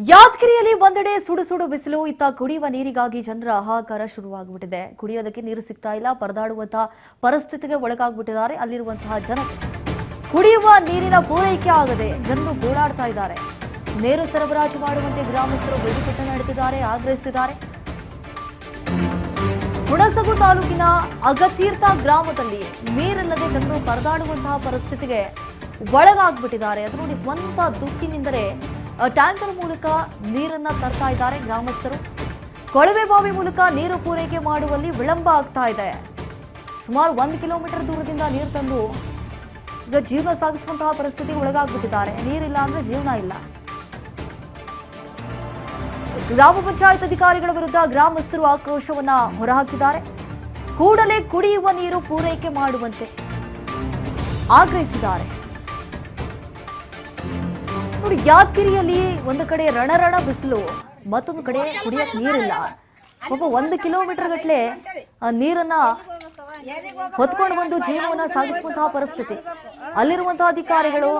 ಯಾದಗಿರಿಯಲ್ಲಿ ಒಂದೆಡೆ ಸುಡು ಸುಡು ಬಿಸಿಲು, ಇತ್ತ ಕುಡಿಯುವ ನೀರಿಗಾಗಿ ಜನರ ಹಾಹಾಕಾರ ಶುರುವಾಗ್ಬಿಟ್ಟಿದೆ. ಕುಡಿಯೋದಕ್ಕೆ ನೀರು ಸಿಗ್ತಾ ಇಲ್ಲ, ಪರದಾಡುವಂತಹ ಪರಿಸ್ಥಿತಿಗೆ ಒಳಗಾಗ್ಬಿಟ್ಟಿದ್ದಾರೆ ಅಲ್ಲಿರುವಂತಹ ಜನ. ಕುಡಿಯುವ ನೀರಿನ ಪೂರೈಕೆ ಆಗದೆ ಜನರು ಗೋಳಾಡ್ತಾ ಇದ್ದಾರೆ. ನೀರು ಸರಬರಾಜು ಮಾಡುವಂತೆ ಗ್ರಾಮಸ್ಥರು ಬೇಡಿಕೆ ನಡೆಸಿದ್ದಾರೆ, ಆಗ್ರಹಿಸುತ್ತಿದ್ದಾರೆ. ಹುಣಸಗು ತಾಲೂಕಿನ ಅಗತೀರ್ಥ ಗ್ರಾಮದಲ್ಲಿ ನೀರಿಲ್ಲದೆ ಜನರು ಪರದಾಡುವಂತಹ ಪರಿಸ್ಥಿತಿಗೆ ಒಳಗಾಗ್ಬಿಟ್ಟಿದ್ದಾರೆ. ಅದು ನೋಡಿ, ಸ್ವಂತ ದುಡ್ಡಿನಿಂದಲೇ ಟ್ಯಾಂಕರ್ ಮೂಲಕ ನೀರನ್ನ ತರ್ತಾ ಇದ್ದಾರೆ ಗ್ರಾಮಸ್ಥರು. ಕೊಳವೆ ಬಾವಿ ಮೂಲಕ ನೀರು ಪೂರೈಕೆ ಮಾಡುವಲ್ಲಿ ವಿಳಂಬ ಆಗ್ತಾ ಇದೆ. ಸುಮಾರು 1 ಕಿಲೋಮೀಟರ್ ದೂರದಿಂದ ನೀರು ತಂದು ಈಗ ಜೀವನ ಸಾಗಿಸುವಂತಹ ಪರಿಸ್ಥಿತಿಗೆ ಒಳಗಾಗ್ಬಿಟ್ಟಿದ್ದಾರೆ. ನೀರಿಲ್ಲ ಅಂದ್ರೆ ಜೀವನ ಇಲ್ಲ. ಗ್ರಾಮ ಪಂಚಾಯತ್ ಅಧಿಕಾರಿಗಳ ವಿರುದ್ಧ ಗ್ರಾಮಸ್ಥರು ಆಕ್ರೋಶವನ್ನ ಹೊರಹಾಕಿದ್ದಾರೆ. ಕೂಡಲೇ ಕುಡಿಯುವ ನೀರು ಪೂರೈಕೆ ಮಾಡುವಂತೆ ಆಗ್ರಹಿಸಿದ್ದಾರೆ. ನೋಡಿ, ಯಾದಗಿರಿಯಲ್ಲಿ ಒಂದು ಕಡೆ ರಣರಣ ಬಿಸಿಲು, ಮತ್ತೊಂದು ಕಡೆ ಕುಡಿಯಕ್ಕೆ ನೀರಿಲ್ಲ. ಒಬ್ಬ 1 ಕಿಲೋಮೀಟರ್ ಗಟ್ಟಲೆ ನೀರನ್ನ ಹೊತ್ಕೊಂಡು ಬಂದು ಜೀವನವನ್ನ ಸಾಗಿಸುವಂತಹ ಪರಿಸ್ಥಿತಿ. ಅಲ್ಲಿರುವಂತಹ ಅಧಿಕಾರಿಗಳು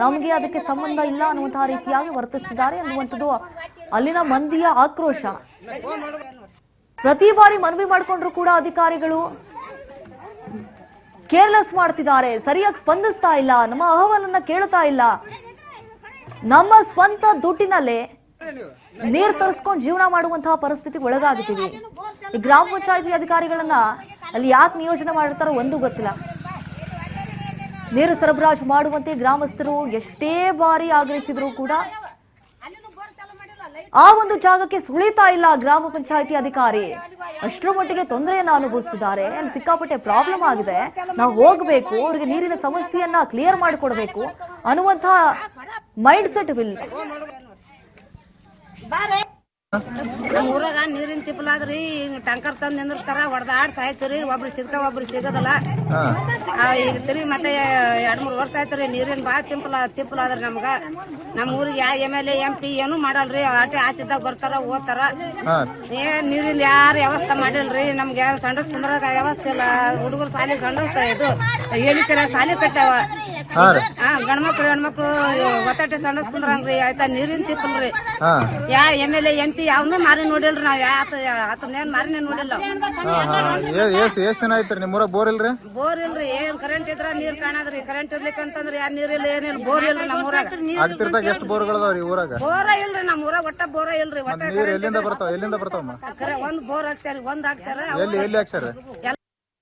ನಮಗೆ ಅದಕ್ಕೆ ಸಂಬಂಧ ಇಲ್ಲ ಅನ್ನುವಂತಹ ರೀತಿಯಾಗಿ ವರ್ತಿಸುತ್ತಿದ್ದಾರೆ ಅನ್ನುವಂಥದ್ದು ಅಲ್ಲಿನ ಮಂದಿಯ ಆಕ್ರೋಶ. ಪ್ರತಿ ಬಾರಿ ಮನವಿ ಮಾಡಿಕೊಂಡ್ರು ಕೂಡ ಅಧಿಕಾರಿಗಳು ಕೇರ್ಲೆಸ್ ಮಾಡ್ತಿದ್ದಾರೆ, ಸರಿಯಾಗಿ ಸ್ಪಂದಿಸ್ತಾ ಇಲ್ಲ, ನಮ್ಮ ಅಹವಾಲನ್ನ ಕೇಳ್ತಾ ಇಲ್ಲ. ನಮ್ಮ ಸ್ವಂತ ದುಡ್ಡಿನಲ್ಲೇ ನೀರು ತರಿಸ್ಕೊಂಡು ಜೀವನ ಮಾಡುವಂತಹ ಪರಿಸ್ಥಿತಿಗೆ ಒಳಗಾಗಿದ್ದೀವಿ. ಈ ಗ್ರಾಮ ಪಂಚಾಯತಿ ಅಧಿಕಾರಿಗಳನ್ನ ಅಲ್ಲಿ ಯಾಕೆ ನಿಯೋಜನೆ ಮಾಡಿರ್ತಾರೋ ಒಂದು ಗೊತ್ತಿಲ್ಲ. ನೀರು ಸರಬರಾಜು ಮಾಡುವಂತೆ ಗ್ರಾಮಸ್ಥರು ಎಷ್ಟೇ ಬಾರಿ ಆಗ್ರಹಿಸಿದ್ರು ಕೂಡ ಆ ಒಂದು ಜಾಗಕ್ಕೆ ಸುಳಿತಾ ಇಲ್ಲ ಗ್ರಾಮ ಪಂಚಾಯತಿ ಅಧಿಕಾರಿ. ಅಷ್ಟರ ಮಟ್ಟಿಗೆ ತೊಂದರೆಯನ್ನ ಅನುಭವಿಸ್ತಿದ್ದಾರೆ. ಅಲ್ಲಿ ಸಿಕ್ಕಾಪಟ್ಟೆ ಪ್ರಾಬ್ಲಮ್ ಆಗಿದೆ, ನಾವು ಹೋಗ್ಬೇಕು, ಅವ್ರಿಗೆ ನೀರಿನ ಸಮಸ್ಯೆಯನ್ನ ಕ್ಲಿಯರ್ ಮಾಡಿಕೊಡ್ಬೇಕು ಅನ್ನುವಂತ ಮೈಂಡ್ ಸೆಟ್ ಇಲ್ಲ. ನಮ್ಮ ಊರಾಗ ನೀರಿನ ತಿಪ್ಪಲಾದ್ರಿ ಟ್ಯಾಂಕರ್ ತಂದ್ ನಿಂದಿರ್ತಾರ, ಹೊಡೆದಾಡ್ ಸಾಯ್ತಿರಿ. ಒಬ್ರು ಸಿಗ್ತಾವ, ಒಬ್ರು ಸಿಗೋದಲ್ಲ. ಈಗ ತಿರುಗಿ ಮತ್ತೆ 2-3 ವರ್ಷ ಆಯ್ತರಿ. ನೀರಿನ ಬಾಳ ತಿಪ್ಪಲಾದ್ರಿ ನಮ್ಗ. ನಮ್ಮ ಊರಿಗೆ ಯಾವ MLA MP ಏನು ಮಾಡಲ್ರಿ. ಆಟೆ ಆಚಿದ್ದಾಗ ಬರ್ತಾರ, ಓದ್ತಾರ. ಏನ್ ನೀರಿನ ಯಾರು ವ್ಯವಸ್ಥೆ ಮಾಡಿಲ್ರಿ. ನಮ್ಗೆ ಸಂಡಸ್ ಕುಂದ್ರಾಗ ವ್ಯವಸ್ಥೆ ಇಲ್ಲ. ಹುಡುಗರು ಸಾಲಿ ಸಂಡಸ್ ಇದು ಹೇಳಿಕರ ಸಾಲಿ ಕಟ್ಟಾವ. ಗಂಡ್ಮಕ್ಳು ಹೆಣ್ಮಕ್ಳು ಒತ್ತಾಟೆ ಸಂಡಸ್ ಕುಂದ್ರಂಗ್ರಿ. ಆಯ್ತಾ, ನೀರಿನ ತಿಪ್ಪಲ್ರಿ. ಯಾ MLA MP ಯಾವ್ದು ಮಾರಿ ನೋಡಿಲ್ರಿ. ನಾವ್ ಆತನೇನ್ ಮಾರಿನೇ ನೋಡಿಲ್ಲ. ಬೋರ್ ಇಲ್ರಿ? ಬೋರ್ ಇಲ್ರಿ. ಏನ್ ಕರೆಂಟ್ ಇದ್ರ ನೀರ್ ಕಾಣದ್ರಿ. ಕರೆಂಟ್ ಇರ್ಲಿಕ್ಕಂತಂದ್ರ ಯಾರು ನೀರಿಲ್ಲ, ಏನಿಲ್ಲ. ಬೋರ್ ಇಲ್ರಿ ನಮ್ಮ ಊರಾಗ. ಎಷ್ಟು ಬೋರ್ಗಳದಾವ್ರಿ ಊರಾಗ? ಬೋರ ಇಲ್ರಿ ನಮ್ಮ ಊರಾಗ, ಒಟ್ಟ ಬೋರ ಇಲ್ರಿ. ಒಟ್ಟ ಎಲ್ಲಿಂದ ಬರ್ತಾವ? ಒಂದ್ ಬೋರ್ ಹಾಕ್ಸ್ಯಾರ, ಒಂದ್ ಹಾಕ್ಸ್ಯಾರ. ಎಲ್ಲಿ ಹಾಕ್ಸ್ಯಾರ?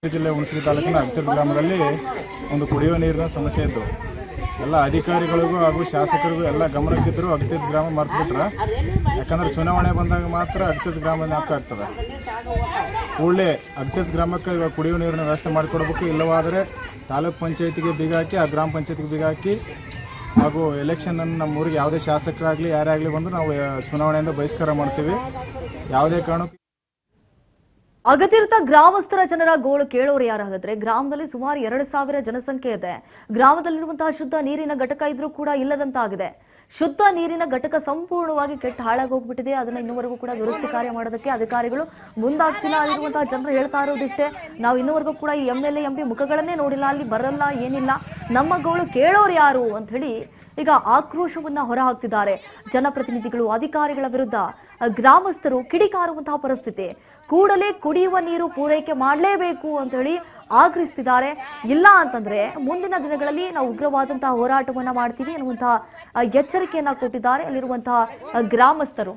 ಜಿಲ್ಲೆ ಹುಣಸಗಿ ತಾಲೂಕಿನ ಅಗತೀರ್ಥ ಗ್ರಾಮದಲ್ಲಿ ಒಂದು ಕುಡಿಯುವ ನೀರಿನ ಸಮಸ್ಯೆ ಇದ್ದು ಎಲ್ಲ ಅಧಿಕಾರಿಗಳಿಗೂ ಹಾಗೂ ಶಾಸಕರಿಗೂ ಎಲ್ಲ ಗಮನಕ್ಕಿದ್ರು ಅಗತೀರ್ಥ ಗ್ರಾಮ ಮರ್ತು ಬಿಟ್ರ. ಯಾಕಂದ್ರೆ ಚುನಾವಣೆ ಬಂದಾಗ ಮಾತ್ರ ಅಗತೀರ್ಥ ಗ್ರಾಮ ಜ್ಞಾಪಕ ಆಗ್ತದೆ. ಕೂಡಲೇ ಅಗತೀರ್ಥ ಗ್ರಾಮಕ್ಕೆ ಇವಾಗ ಕುಡಿಯುವ ನೀರಿನ ವ್ಯವಸ್ಥೆ ಮಾಡಿಕೊಡ್ಬೇಕು. ಇಲ್ಲವಾದರೆ ತಾಲೂಕ್ ಪಂಚಾಯತಿಗೆ ಬೀಗ ಹಾಕಿ, ಆ ಗ್ರಾಮ ಪಂಚಾಯತಿಗೆ ಬೀಗ ಹಾಕಿ, ಹಾಗೂ ಎಲೆಕ್ಷನನ್ನು ನಮ್ಮ ಊರಿಗೆ ಯಾವುದೇ ಶಾಸಕರಾಗಲಿ ಯಾರೇ ಆಗಲಿ ಬಂದು ನಾವು ಚುನಾವಣೆಯಿಂದ ಬಹಿಷ್ಕಾರ ಮಾಡ್ತೀವಿ. ಯಾವುದೇ ಕಾರಣಕ್ಕೂ ಅಗತೀರ್ಥ ಗ್ರಾಮಸ್ಥರ ಜನರ ಗೋಳು ಕೇಳೋರು ಯಾರಾಗಿದ್ರೆ, ಗ್ರಾಮದಲ್ಲಿ ಸುಮಾರು 2,000 ಜನಸಂಖ್ಯೆ ಇದೆ. ಗ್ರಾಮದಲ್ಲಿರುವಂತಹ ಶುದ್ಧ ನೀರಿನ ಘಟಕ ಇದ್ರೂ ಕೂಡ ಇಲ್ಲದಂತಾಗಿದೆ. ಶುದ್ಧ ನೀರಿನ ಘಟಕ ಸಂಪೂರ್ಣವಾಗಿ ಕೆಟ್ಟ ಹಾಳಾಗಿ ಹೋಗ್ಬಿಟ್ಟಿದೆ. ಅದನ್ನ ಇನ್ನೂವರೆಗೂ ಕೂಡ ದುರಸ್ತಿ ಕಾರ್ಯ ಮಾಡೋದಕ್ಕೆ ಅಧಿಕಾರಿಗಳು ಮುಂದಾಗ್ತಿಲ್ಲ. ಅಲ್ಲಿರುವಂತಹ ಜನರು ಹೇಳ್ತಾ ಇರೋದಿಷ್ಟೇ, ನಾವು ಇನ್ನೂವರೆಗೂ ಕೂಡ ಈ MLA MP ಮುಖಗಳನ್ನೇ ನೋಡಿಲ್ಲ, ಅಲ್ಲಿ ಬರಲ್ಲ, ಏನಿಲ್ಲ, ನಮ್ಮ ಗೋಳು ಕೇಳೋರು ಯಾರು ಅಂತ ಹೇಳಿ ಈಗ ಆಕ್ರೋಶವನ್ನ ಹೊರಹಾಕ್ತಿದ್ದಾರೆ. ಜನಪ್ರತಿನಿಧಿಗಳು, ಅಧಿಕಾರಿಗಳ ವಿರುದ್ಧ ಗ್ರಾಮಸ್ಥರು ಕಿಡಿಕಾರುವಂತಹ ಪರಿಸ್ಥಿತಿ. ಕೂಡಲೇ ಕುಡಿಯುವ ನೀರು ಪೂರೈಕೆ ಮಾಡಲೇಬೇಕು ಅಂತ ಹೇಳಿ ಆಗ್ರಹಿಸ್ತಿದ್ದಾರೆ. ಇಲ್ಲ ಅಂತಂದ್ರೆ ಮುಂದಿನ ದಿನಗಳಲ್ಲಿ ನಾವು ಉಗ್ರವಾದಂತಹ ಹೋರಾಟವನ್ನ ಮಾಡ್ತೀವಿ ಅನ್ನುವಂತಹ ಎಚ್ಚರಿಕೆಯನ್ನ ಕೊಟ್ಟಿದ್ದಾರೆ ಅಲ್ಲಿರುವಂತಹ ಗ್ರಾಮಸ್ಥರು.